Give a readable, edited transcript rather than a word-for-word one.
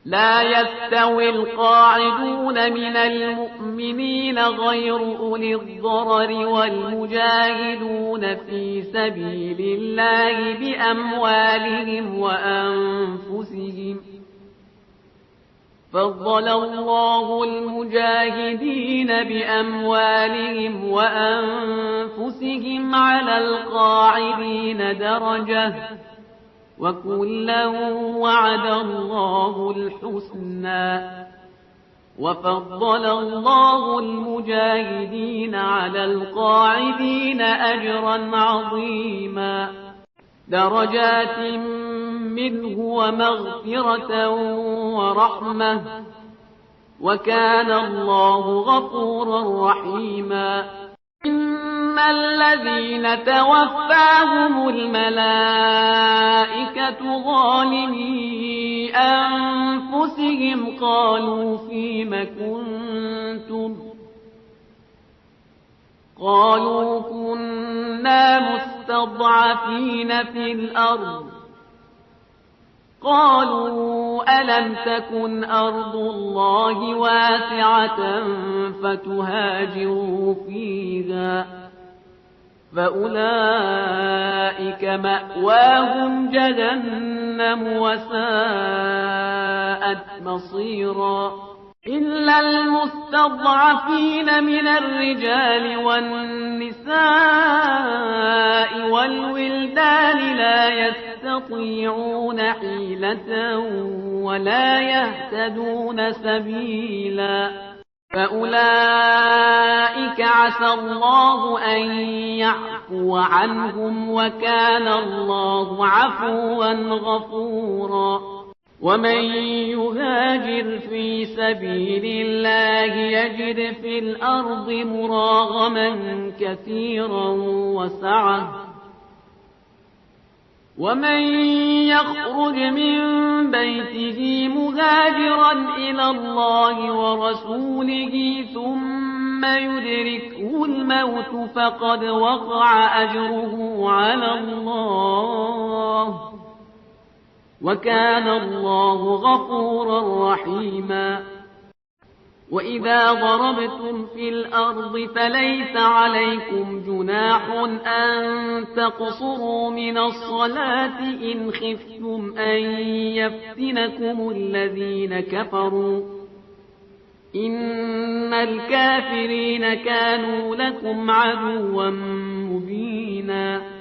لا يستوي القاعدون من المؤمنين غير أولي الضرر والمجاهدون في سبيل الله بأموالهم وأنفسهم. فضل الله المجاهدين بأموالهم وأنفسهم على القاعدين درجة، وكلا وعد الله الحسنى. وفضل الله المجاهدين على القاعدين أجرا عظيما، درجات منه ومغفرة ورحمة، وكان الله غفورا رحيما. إن الذين توفاهم الملائكة ظالمي أنفسهم قالوا فيم كنتم؟ قالوا كنا مستضعفين في الأرض. قالوا ألم تكن أرض الله واسعة فتهاجروا فيها، فأولئك مأواهم جهنم وساءت مصيرا. إلا المستضعفين من الرجال والنساء والولدان لا يستطيعون حيلة ولا يهتدون سبيلا، فأولئك عسى الله أن يعفو عنهم، وكان الله عفوا غفورا. ومن يهاجر في سبيل الله يجد في الأرض مراغما كثيرا وسعة، ومن يخرج من بيته مهاجرا إلى الله ورسوله ثم يدركه الموت فقد وقع أجره على الله، وكان الله غفورا رحيما. وإذا ضربتم في الأرض فليس عليكم جناح أن تقصروا من الصلاة إن خفتم أن يفتنكم الذين كفروا، إن الكافرين كانوا لكم عدوا مبينا.